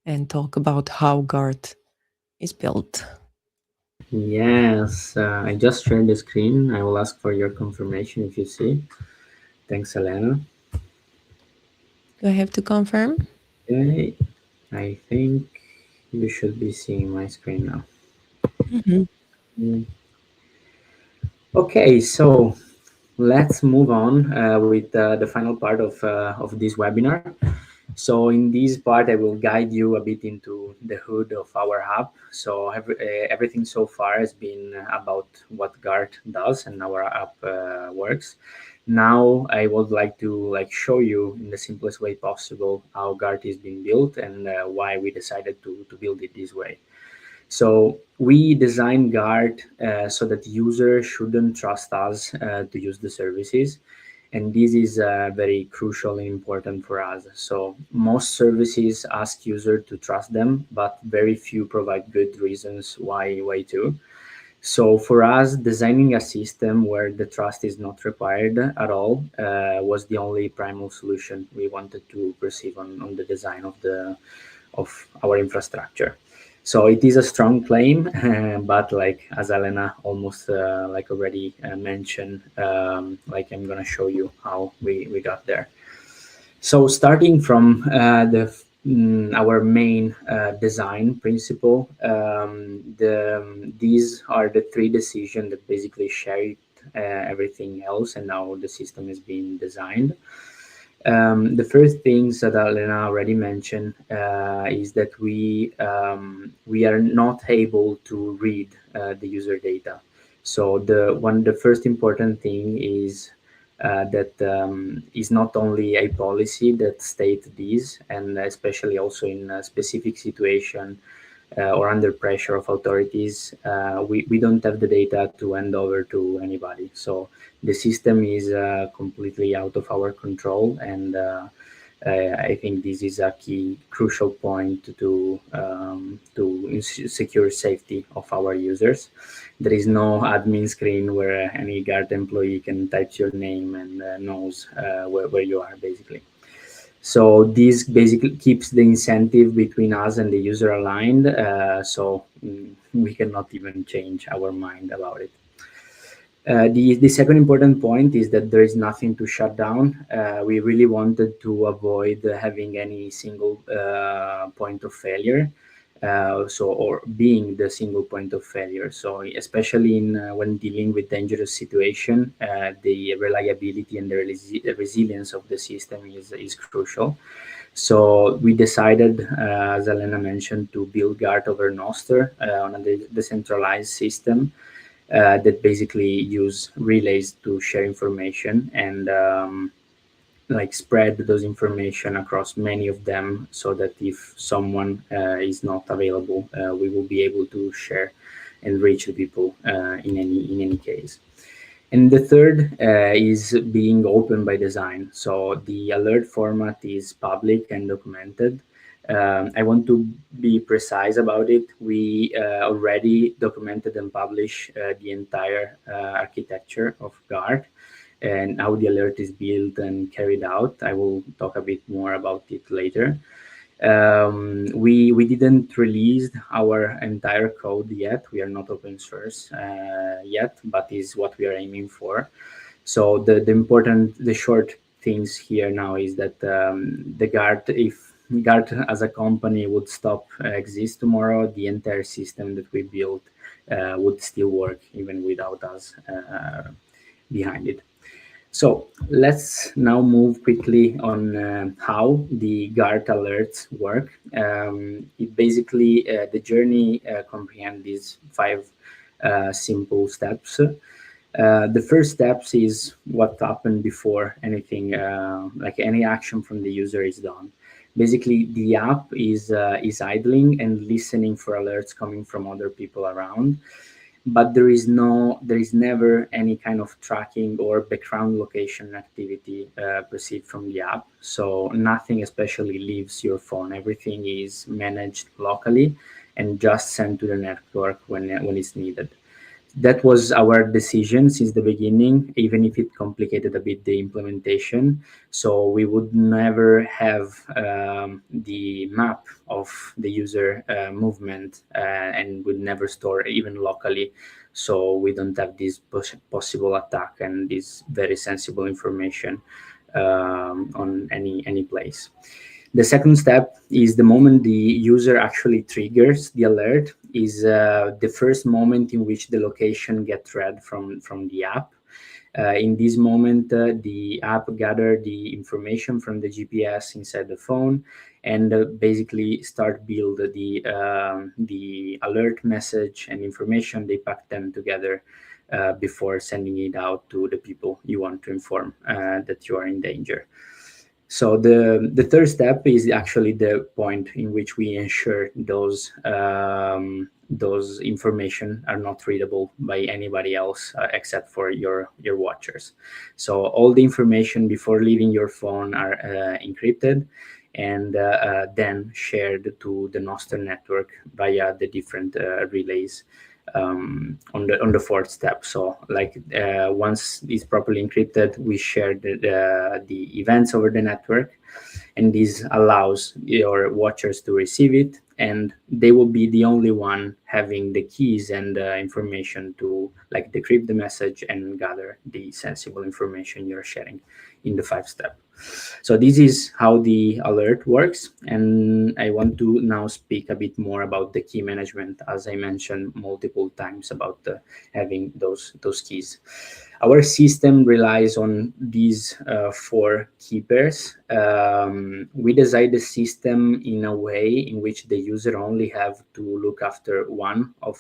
and talk about how Gart is built. Yes, I just shared the screen. I will ask for your confirmation if you see. Thanks, Alena. Do I have to confirm? Okay, I think you should be seeing my screen now. Mhm. Mm. Okay, so let's move on with the final part of this webinar. So in this part, I will guide you a bit into the hood of our app. So everything so far has been about what Gart does and our app works. Now I would like to show you in the simplest way possible how Gart is being built and why we decided to build it this way. So we designed Gart so that users shouldn't trust us to use the services, and this is very crucial and important for us. So most services ask user to trust them, but very few provide good reasons why to. So for us, designing a system where the trust is not required at all was the only primal solution we wanted to perceive on the design of our infrastructure. So it is a strong claim, but like as Alena almost already mentioned, like I'm gonna show you how we got there. So starting from our main design principle, these are the three decisions that basically shape everything else, and now the system is being designed. The first things that Alena already mentioned is that we are not able to read the user data. So the first important thing is that is not only a policy that state this, and especially also in a specific situation or under pressure of authorities, we don't have the data to hand over to anybody. So the system is completely out of our control, and I think this is a key crucial point to secure safety of our users. There is no admin screen where any Gart employee can type your name and knows where you are basically. So this basically keeps the incentive between us and the user aligned. We cannot even change our mind about it. The second important point is that there is nothing to shut down. We really wanted to avoid having any single point of failure. or being the single point of failure. So especially when dealing with dangerous situation, the reliability and the resilience of the system is crucial. So we decided, as Alena mentioned, to build Gart over Nostr on a decentralized system that basically use relays to share information and like spread those information across many of them, so that if someone is not available, we will be able to share and reach the people in any case. And the third is being open by design. So the alert format is public and documented. I want to be precise about it. We already documented and published the entire architecture of Gart and how the alert is built and carried out. I will talk a bit more about it later. We didn't release our entire code yet. We are not open source yet, but is what we are aiming for. So the short things here now is that the Gart, if Gart as a company would stop exist tomorrow, the entire system that we built would still work even without us behind it. So let's now move quickly on how the Gart alerts work. It basically, the journey comprehends these 5 simple steps. The first steps is what happened before anything, like any action from the user is done. Basically, the app is idling and listening for alerts coming from other people around, but there is never any kind of tracking or background location activity perceived from the app. So nothing especially leaves your phone. Everything is managed locally and just sent to the network when it's needed. That was our decision since the beginning, even if it complicated a bit the implementation. So we would never have the map of the user movement and would never store even locally. So we don't have this possible attack and this very sensible information on any place. The second step is the moment the user actually triggers the alert is the first moment in which the location gets read from the app. In this moment, the app gather the information from the GPS inside the phone and basically start build the alert message and information. They pack them together before sending it out to the people you want to inform that you are in danger. So the third step is actually the point in which we ensure those information are not readable by anybody else except for your watchers. So all the information before leaving your phone are encrypted and then shared to the Nostr network via the different relays on the fourth step. So like once it's properly encrypted, we share the events over the network, and this allows your watchers to receive it, and they will be the only one having the keys and information to like decrypt the message and gather the sensible information you're sharing in the 5 step. So this is how the alert works, and I want to now speak a bit more about the key management, as I mentioned multiple times about having those keys. Our system relies on these 4 key pairs. We design the system in a way in which the user only have to look after one of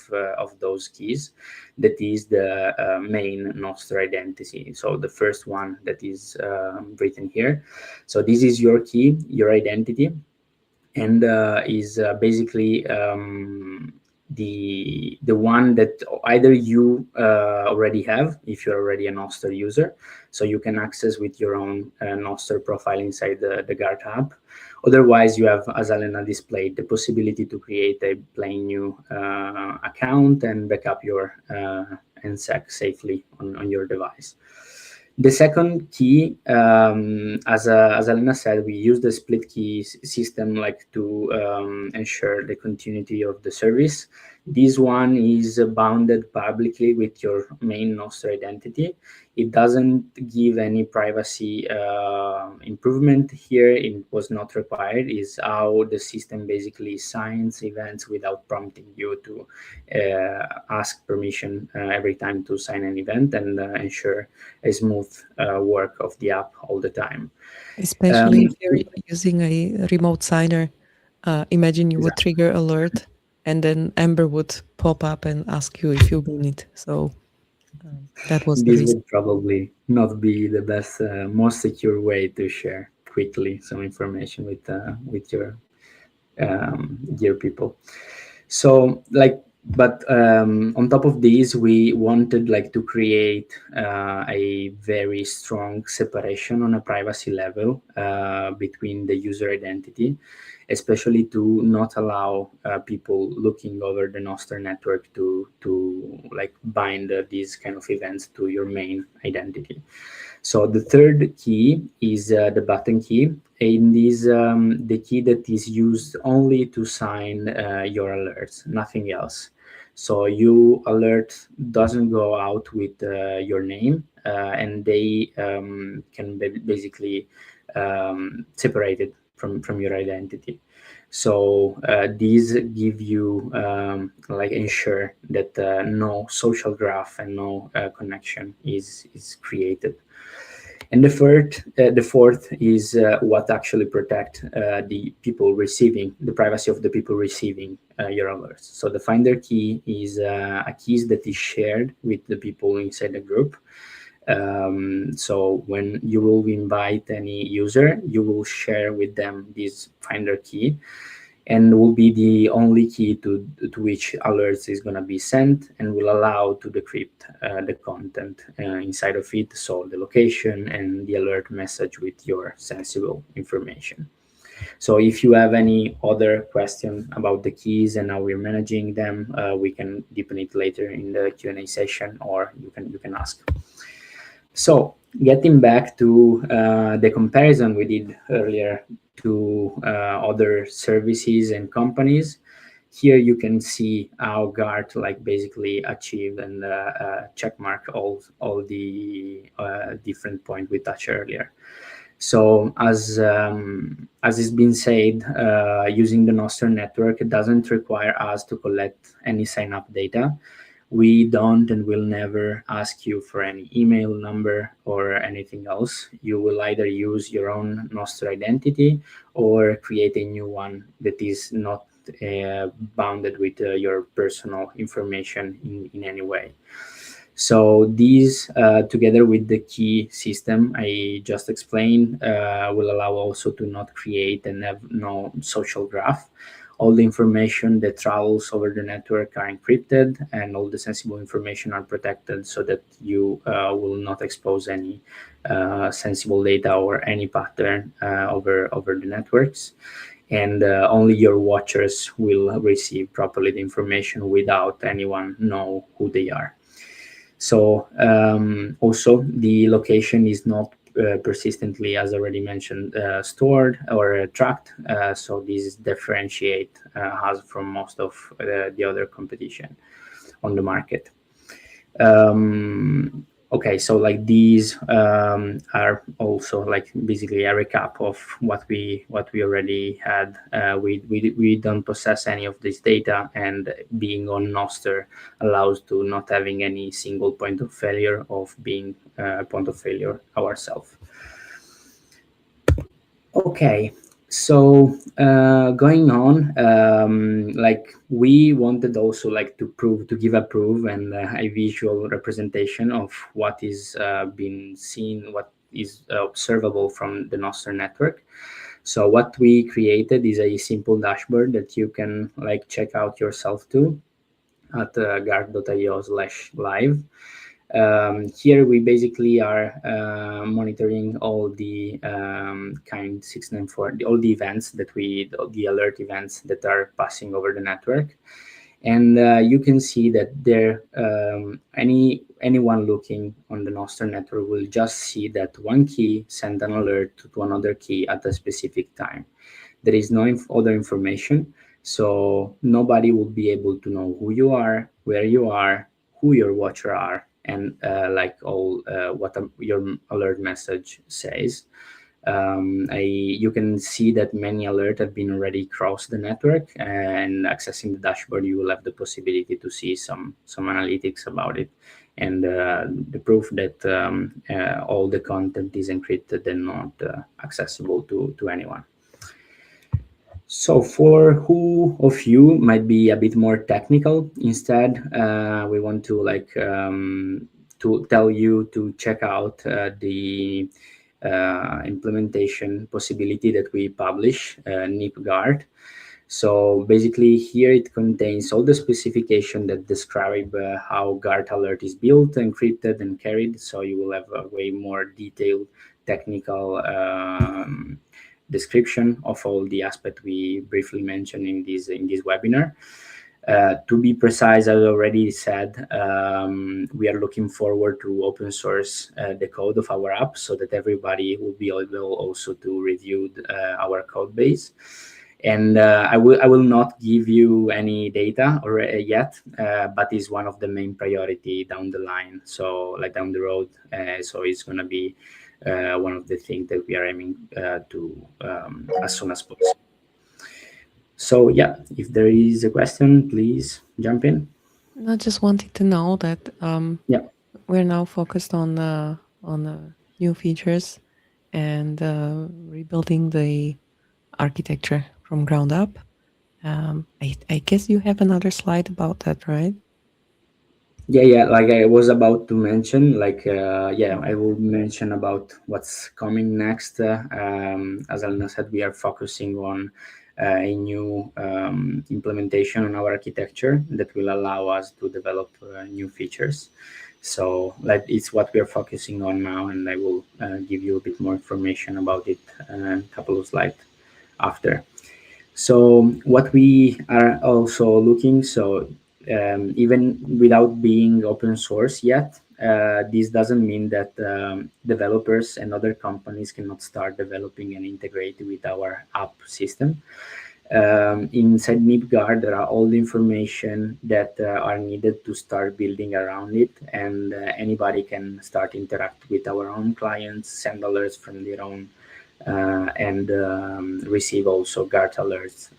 those keys. That is the main Nostr identity. So the first one that is written here. So this is your key, your identity, and is basically the one that either you already have if you're already a Nostr user, so you can access with your own Nostr profile inside the Gart app. Otherwise, you have, as Alena displayed, the possibility to create a plain new account and backup your NSEC safely on your device. The second key, as Alena said, we use the split key system like to ensure the continuity of the service. This one is bounded publicly with your main Nostr identity. It doesn't give any privacy improvement here. It was not required. Is how the system basically signs events without prompting you to ask permission every time to sign an event, and ensure a smooth work of the app all the time. Especially if you're using a remote signer. Imagine you would trigger alert, and then Amber would pop up and ask you if you mean it. So that was the This reason. would probably not be the best, most secure way to share quickly some information with your dear people. So but on top of these, we wanted to create a very strong separation on a privacy level between the user identity, especially to not allow people looking over the Nostr network to bind these kind of events to your main identity. So the third key is the button key. In this, the key that is used only to sign your alerts, nothing else. So your alert doesn't go out with your name, and they can basically separate it from your identity. So these give you ensure that no social graph and no connection is created. And the fourth is what actually protect the people receiving, the privacy of the people receiving your alerts. So the finder key is a key that is shared with the people inside the group. So when you will invite any user, you will share with them this finder key, and will be the only key to which alerts is going to be sent, and will allow to decrypt the content inside of it, so the location and the alert message with your sensible information. So if you have any other question about the keys and how we're managing them, we can deepen it later in the Q&A session, or you can ask. So getting back to the comparison we did earlier to other services and companies, here you can see how Gart basically achieved and checkmark all the different points we touched earlier. So as has been said, using the Nostr network, it doesn't require us to collect any sign-up data. We don't and will never ask you for any email number or anything else. You will either use your own Nostr identity or create a new one that is not bounded with your personal information in any way. So these, together with the key system I just explained, will allow also to not create and have no social graph. All the information that travels over the network are encrypted, and all the sensible information are protected, so that you will not expose any sensible data or any pattern over the networks. And only your watchers will receive properly the information without anyone know who they are. So also the location is not persistently, as already mentioned, stored or tracked. So this differentiate us from most of the other competition on the market. Okay, so these are also basically a recap of what we already had. We don't possess any of this data, and being on Nostr allows to not having any single point of failure of being a point of failure ourselves. Okay, so going on, we wanted also to give a proof and a visual representation of what is being seen, what is observable from the Nostr network. So what we created is a simple dashboard that you can check out yourself too at gart.io/live. Here we basically are monitoring all the kind 694, all the events that the alert events that are passing over the network. And you can see that there, anyone looking on the Nostr network will just see that one key sent an alert to another key at a specific time. There is no other information. So nobody will be able to know who you are, where you are, who your watcher are, and like all what your alert message says. You can see that many alerts have been already crossed the network, and accessing the dashboard, you will have the possibility to see some analytics about it, and the proof that all the content is encrypted and not accessible to anyone. So for who of you might be a bit more technical, instead, we want to to tell you to check out the implementation possibility that we publish, NIP Gart. So basically here it contains all the specification that describe how Gart alert is built, encrypted, and carried. So you will have a way more detailed technical description of all the aspects we briefly mentioned in this webinar. To be precise, as I already said, we are looking forward to open source the code of our app so that everybody will be able also to review our code base. And I will not give you any data or yet, but it's one of the main priority down the line. So like down the road, so it's going to be one of the things that we are aiming to as soon as possible. So yeah, if there is a question, please jump in. I just wanted to know that Yeah, we're now focused on new features and rebuilding the architecture from ground up. I guess you have another slide about that, right? yeah, like I was about to mention, I will mention about what's coming next. As Alena said, we are focusing on a new implementation on our architecture that will allow us to develop new features. So it's what we are focusing on now, and I will give you a bit more information about it a couple of slides after. So what we are also looking, even without being open source yet, this doesn't mean that developers and other companies cannot start developing and integrate with our app system. Inside NipGuard, there are all the information that are needed to start building around it, and anybody can start interact with our own clients, send alerts from their own, and receive also Gart alerts.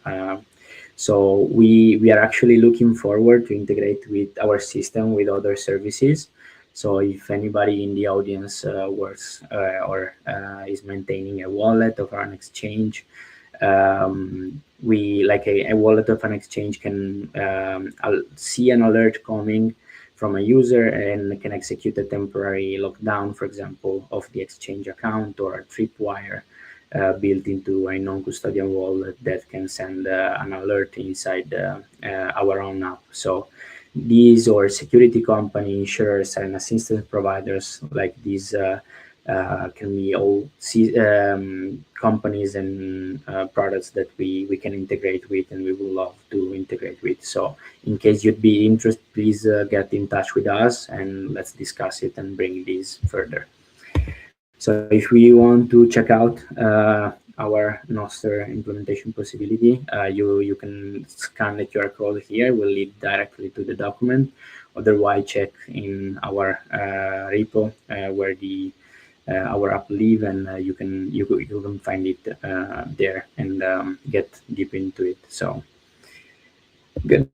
So we are actually looking forward to integrate with our system with other services. So if anybody in the audience works or is maintaining a wallet of an exchange, we like a wallet of an exchange can see an alert coming from a user and can execute a temporary lockdown, for example, of the exchange account, or a tripwire built into a non-custodial wallet that can send an alert inside our own app. So these, or security company, insurers, and assistance providers like these can be all companies and products that we can integrate with, and we would love to integrate with. So in case you'd be interested, please get in touch with us and let's discuss it and bring this further. So if we want to check out our Nostr implementation possibility, you can scan the QR code here, will lead directly to the document. Otherwise, check in our repo where our app live, and you can find it there and get deep into it. So good.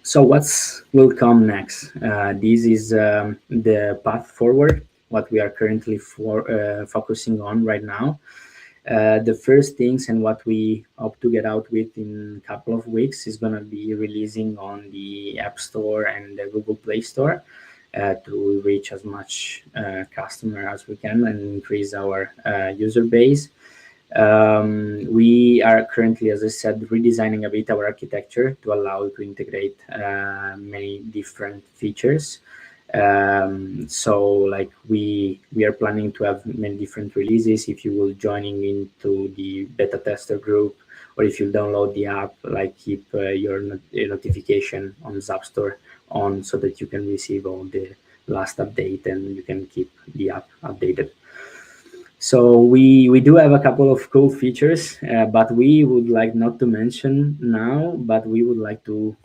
So what's will come next? This is the path forward, what we are currently focusing on right now. The first things and what we hope to get out with in a couple of weeks is going to be releasing on the App Store and the Google Play Store to reach as much customer as we can and increase our user base. We are currently, as I said, redesigning a bit our architecture to allow to integrate many different features. So like we are planning to have many different releases. If you will joining into the beta tester group, or if you download the app, like keep your notification on the App Store on so that you can receive all the last update and you can keep the app updated. So we do have a couple of cool features, but we would like not to mention now. But we would like to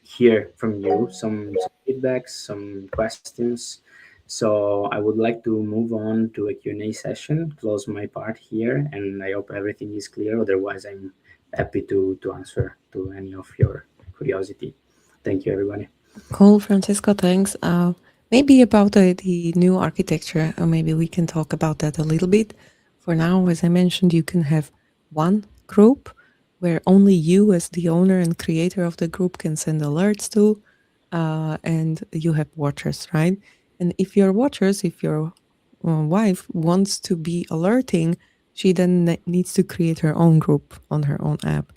hear from you some feedbacks, some questions. So I would like to move on to a Q&A session. Close my part here, and I hope everything is clear. Otherwise, I'm happy to answer to any of your curiosity. Thank you, everybody. Cool, Francesco. Thanks. Maybe about the new architecture, maybe we can talk about that a little bit. For now, as I mentioned, you can have one group where only you, as the owner and creator of the group, can send alerts to, and you have watchers, right? And if your watchers, if your wife wants to be alerting, she then needs to create her own group on her own app,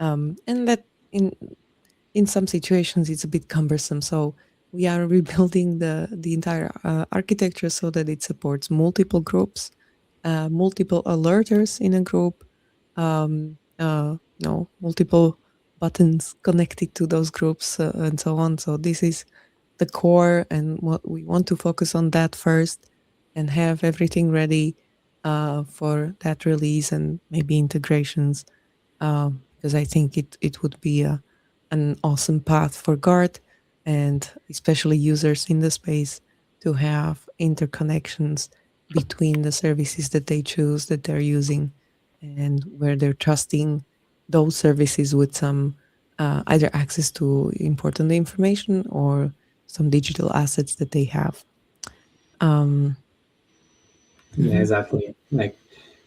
and that in some situations it's a bit cumbersome. So we are rebuilding the entire architecture so that it supports multiple groups, multiple alerters in a group, multiple buttons connected to those groups, and so on. So this is the core, and what we want to focus on that first, and have everything ready for that release and maybe integrations, because I think it would be an awesome path for Gart and especially users in the space to have interconnections between the services that they choose that they're using, and where they're trusting those services with some either access to important information or some digital assets that they have. Um, Yeah, mhm. exactly. Like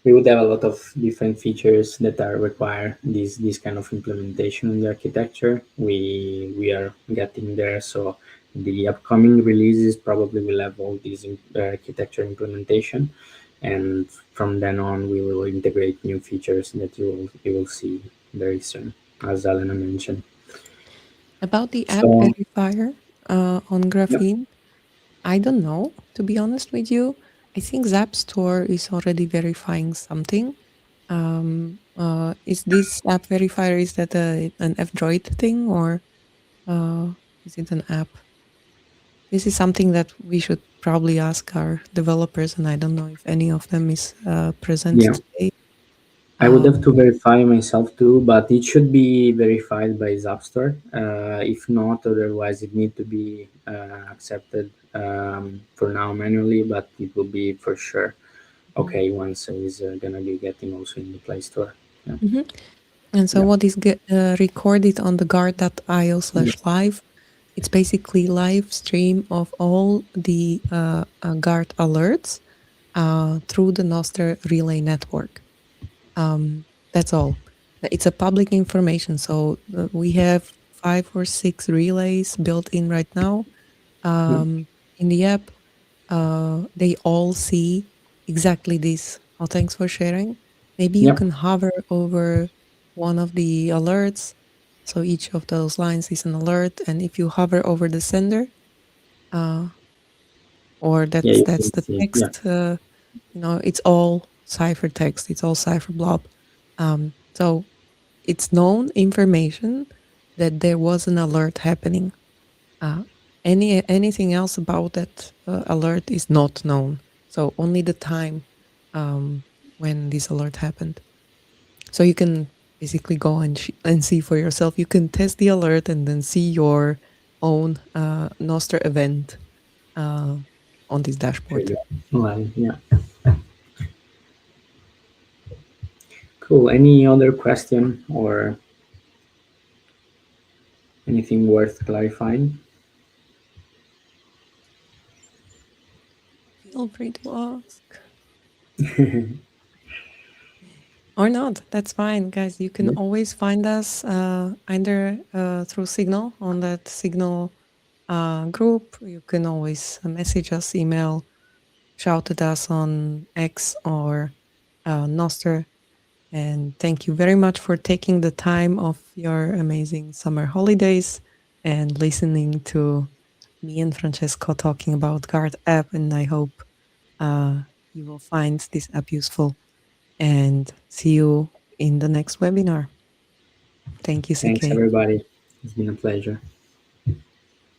we would have a lot of different features that are require this kind of implementation in the architecture. We are getting there, so the upcoming releases probably will have all these architecture implementation, and from then on we will integrate new features that you will see very soon, as Alena mentioned. About the app So verifier on yeah, Graphene, I don't know, to be honest with you. I think Zap Store is already verifying something. Is this app verifier, is that an F-Droid thing, or uh, is it an app? This is something that we should probably ask our developers, and I don't know if any of them is present yeah. today. I would have Um, to verify myself too, but it should be verified by Zapstore. If not, otherwise it need to be accepted for now manually, but it will be for sure mhm. okay once it's gonna be getting also in the Play Store. Yeah, Mhm. And so yeah, what is recorded on the guard.io yeah, slash live, it's basically live stream of all the guard alerts through the Nostr relay network. That's all. It's a public information. So we have 5 or 6 relays built in right now yeah, in the app. They all see exactly this. Oh, thanks for sharing. Maybe you yep, can hover over one of the alerts. So each of those lines is an alert, and if you hover over the sender, uh, or yeah. You that's can the see, yeah, text, it's all cipher text. It's all cipher blob. So it's known information that there was an alert happening. Uh, anything else about that alert is not known. So only the time when this alert happened. So you can basically go and see for yourself. You can test the alert and then see your own Nostr event uh, on this there you dashboard. go. Well, yeah, cool. Any other question or anything worth clarifying? Feel free to ask. Or not. That's fine, guys. You can Yeah, always find us either through Signal on that Signal group. You can always message us, email, shout at us on X or Nostr. And thank you very much for taking the time of your amazing summer holidays and listening to me and Francesco talking about Guard app. And I hope you will find this app useful, and see you in the next webinar. Thank you, thanks CK. everybody. It's been a pleasure.